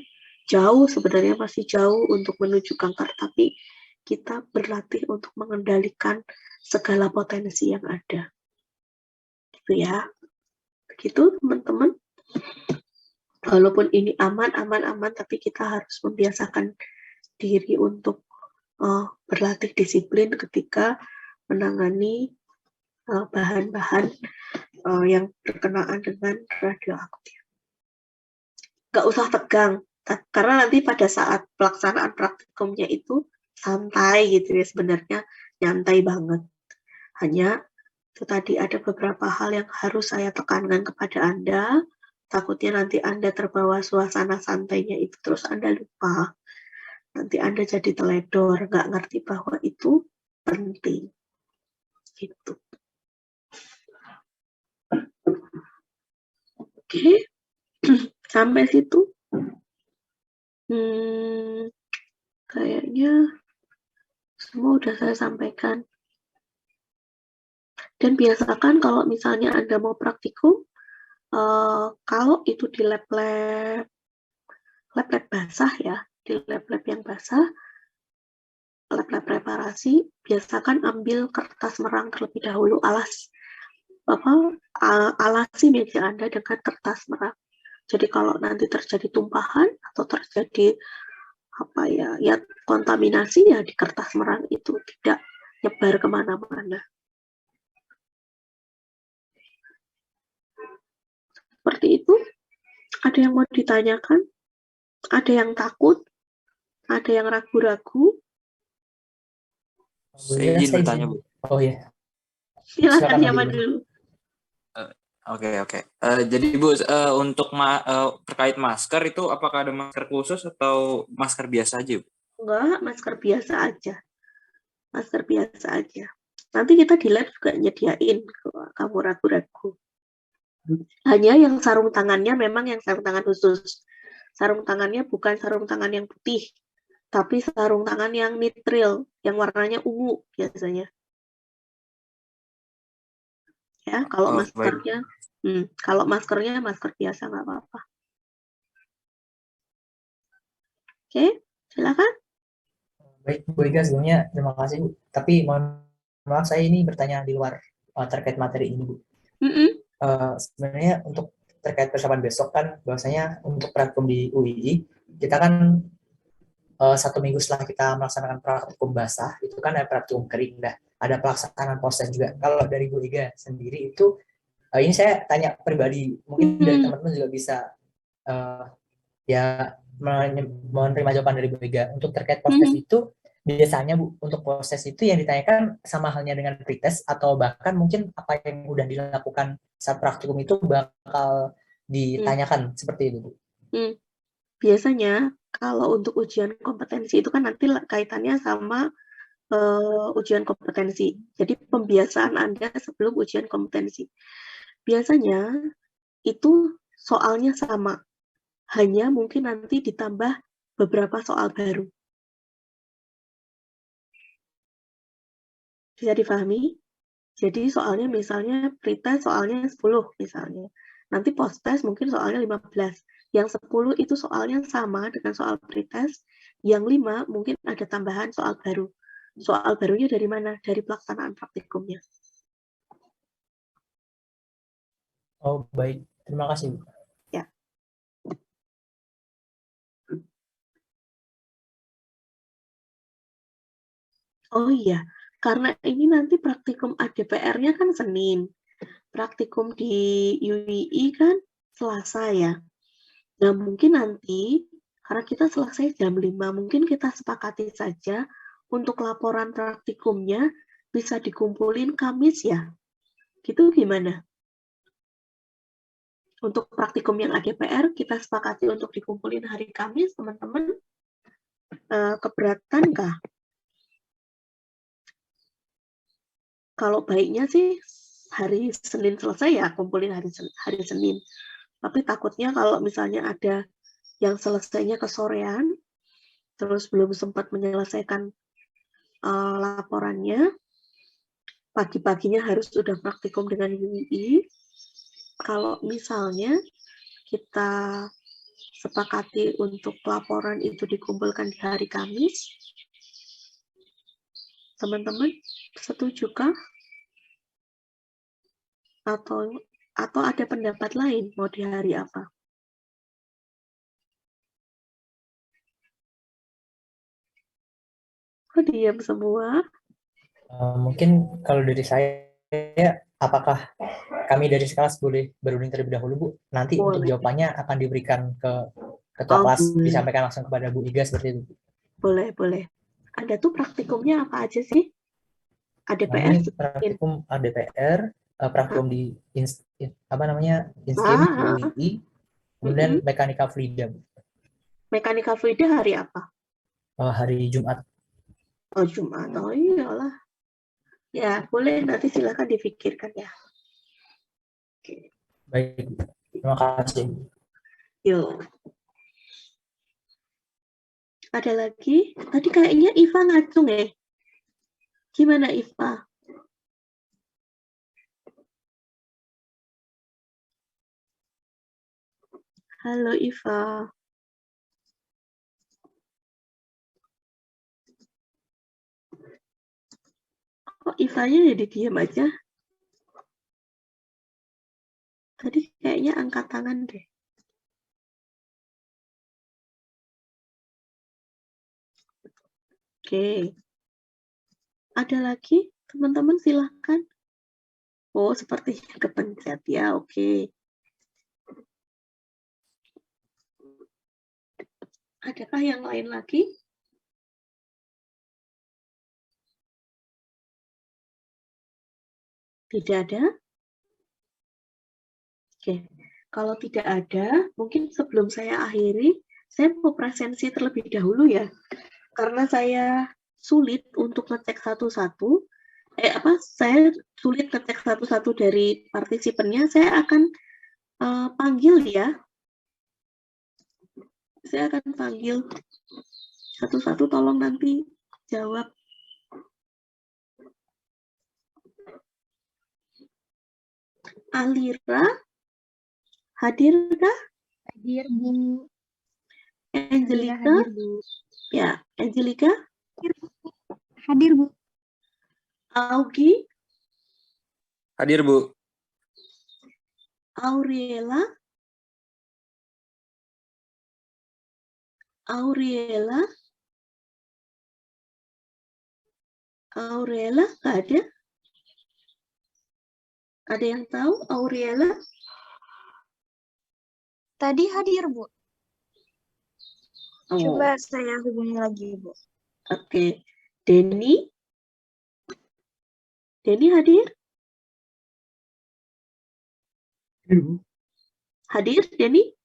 Jauh, sebenarnya masih jauh untuk menuju kanker, tapi kita berlatih untuk mengendalikan segala potensi yang ada. Gitu ya. Begitu teman-teman. Walaupun ini aman, tapi kita harus membiasakan diri untuk berlatih disiplin ketika menangani bahan-bahan yang berkenaan dengan radioaktif. Nggak usah tegang, karena nanti pada saat pelaksanaan praktikumnya itu santai gitu ya, sebenarnya nyantai banget. Hanya itu tadi ada beberapa hal yang harus saya tekankan kepada Anda, takutnya nanti Anda terbawa suasana santainya itu, terus Anda lupa. Nanti Anda jadi teledor, nggak ngerti bahwa itu penting. Gitu. Oke, sampai situ. Kayaknya semua udah saya sampaikan. Dan biasakan kalau misalnya Anda mau praktikum, kalau itu di lab-lab basah ya, di lab-lab yang basah, lab-lab preparasi, biasakan ambil kertas merang terlebih dahulu, alasi meja Anda dengan kertas merang. Jadi kalau nanti terjadi tumpahan atau terjadi kontaminasi ya di kertas merang itu, tidak nyebar kemana-mana. Seperti itu. Ada yang mau ditanyakan? Ada yang takut? Ada yang ragu-ragu? Saya izin bertanya, Bu. Oh ya. Silakan siapa dulu. Oke. Jadi Bu, untuk terkait masker itu apakah ada masker khusus atau masker biasa aja, Bu? Enggak, masker biasa aja. Masker biasa aja. Nanti kita di lab juga nyediain kalau kamu ragu-ragu. Hanya yang sarung tangannya memang yang sarung tangan khusus. Sarung tangannya bukan sarung tangan yang putih, tapi sarung tangan yang nitril, yang warnanya ungu biasanya. Ya, kalau maskernya, masker biasa nggak apa-apa. Oke, silakan. Baik, Bu Ega, sebelumnya terima kasih, Bu. Tapi mohon maaf, saya ini bertanya di luar terkait materi ini, Bu. Sebenarnya untuk terkait persiapan besok kan, bahwasanya untuk praktikum di UII, kita kan 1 minggu setelah kita melaksanakan praktikum basah, itu kan ada praktikum kering, ada pelaksanaan proses juga. Kalau dari Bu Ega sendiri itu, ini saya tanya pribadi, mungkin dari teman-teman juga bisa menerima jawaban dari Bu Ega. Untuk terkait proses itu, biasanya Bu, untuk proses itu yang ditanyakan sama halnya dengan pretest, atau bahkan mungkin apa yang udah dilakukan saat praktikum itu bakal ditanyakan seperti itu, Bu? Biasanya kalau untuk ujian kompetensi itu kan nanti kaitannya sama ujian kompetensi. Jadi pembiasaan Anda sebelum ujian kompetensi. Biasanya itu soalnya sama. Hanya mungkin nanti ditambah beberapa soal baru. Bisa difahami? Jadi soalnya misalnya pretest soalnya 10 misalnya. Nanti posttest mungkin soalnya 15. Yang 10 itu soalnya sama dengan soal pretest. Yang 5 mungkin ada tambahan soal baru. Soal barunya dari mana? Dari pelaksanaan praktikumnya. Oh, baik. Terima kasih, Bu. Ya. Oh iya, karena ini nanti praktikum ADPR-nya kan Senin. Praktikum di UII kan Selasa ya. Nah, mungkin nanti, karena kita selesai jam 5, mungkin kita sepakati saja untuk laporan praktikumnya bisa dikumpulin Kamis ya. Gitu gimana? Untuk praktikum yang ADPR, kita sepakati untuk dikumpulin hari Kamis, teman-teman. Keberatan kah? Kalau baiknya sih hari Senin selesai ya, kumpulin hari Senin. Tapi takutnya kalau misalnya ada yang selesainya kesorean, terus belum sempat menyelesaikan laporannya, pagi-paginya harus sudah praktikum dengan UII. Kalau misalnya kita sepakati untuk laporan itu dikumpulkan di hari Kamis, teman-teman setujukah? Atau ada pendapat lain mau di hari apa? Kok diam semua? Mungkin kalau dari saya, apakah kami dari kelas boleh berunding terlebih dahulu, Bu? Nanti untuk Boleh. jawabannya akan diberikan ke ketua kelas, disampaikan langsung kepada Bu Iga seperti itu. Boleh. Ada tuh praktikumnya apa aja sih? ADPR? Ini praktikum ADPR, praktikum di inskim UII, kemudian mekanika fluida. Mekanika fluida hari apa? Hari Jumat. Oh, Jumat. Oh iyalah. Ya, boleh, nanti silakan difikirkan ya. Oke. Baik, terima kasih. Yuk. Ada lagi? Tadi kayaknya Iva ngacung ya. Gimana Iva? Halo Iva. Kok Ivanya jadi diam aja? Tadi kayaknya angkat tangan deh. Oke. Ada lagi? Teman-teman silahkan. Oh, sepertinya kepencet ya. Oke. Adakah yang lain lagi? Tidak ada? Oke. Kalau tidak ada, mungkin sebelum saya akhiri, saya mau presensi terlebih dahulu ya. Karena saya sulit untuk ngecek satu-satu. Saya sulit ngecek satu-satu dari partisipannya. Saya akan panggil ya. Saya akan panggil satu-satu, tolong nanti jawab. Alira, hadirkah? Hadir, Bu. Angelika? Hadir, Bu. Ya, Angelika? Hadir, Bu. Augie? Hadir, Bu. Auriela? Auriela? Auriela? Nggak ada? Ada yang tahu Auriela? Tadi hadir, Bu. Oh. Coba saya hubungi lagi, Bu. Oke. Denny? Denny hadir? Hadir, Bu. Hadir, Denny?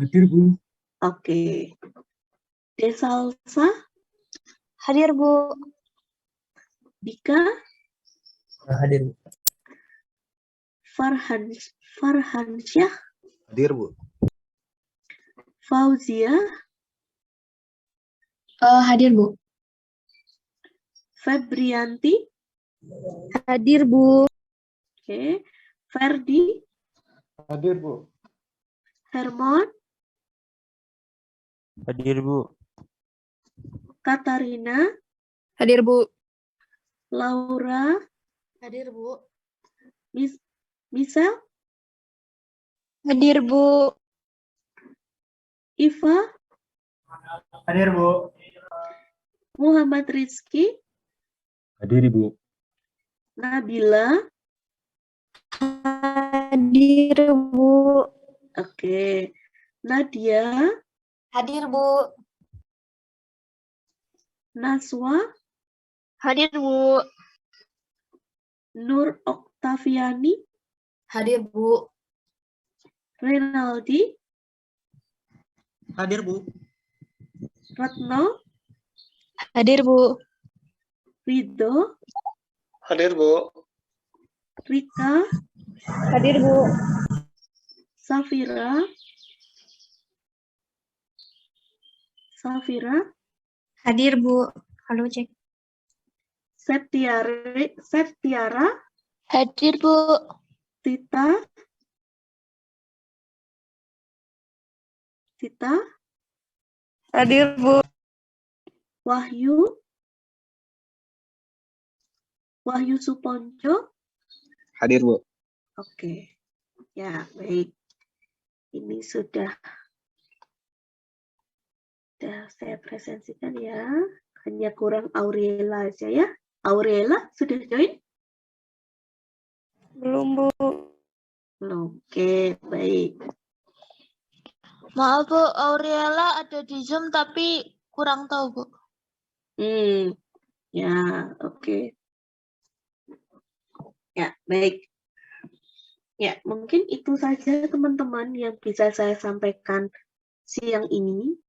Hadir, Bu. Oke. Desalsa? Hadir, Bu. Dika? Hadir, Bu. Farhansyah? Hadir, Bu. Fauzia? Hadir, Bu. Febrianti? Hadir, Bu. Oke. Ferdi? Hadir, Bu. Hermon? Hadir, Bu. Katarina? Hadir, Bu. Laura? Hadir, Bu. Misel? Hadir, Bu. Iva? Hadir, Bu. Muhammad Rizky? Hadir, Bu. Nabila? Hadir, Bu. Oke. Nadia? Hadir, Bu. Naswa? Hadir, Bu. Nur Oktaviani? Hadir, Bu. Renaldi, Hadir, Bu. Retno, Hadir, Bu. Rido, Hadir, Bu. Rika, Hadir, Bu. Safira, Hadir, Bu. Halo, cek. Septiara, Hadir, Bu. Tita, Hadir, Bu. Wahyu Suponjo. Hadir, Bu. Oke, ya baik. Ini sudah saya presentasikan ya. Hanya kurang Aurela aja ya. Aurela sudah join? Belum, Bu. Belum. Oke, baik. Maaf, Bu. Aurela ada di Zoom tapi kurang tahu, Bu. Ya, oke. Ya, baik. Ya, mungkin itu saja teman-teman yang bisa saya sampaikan siang ini.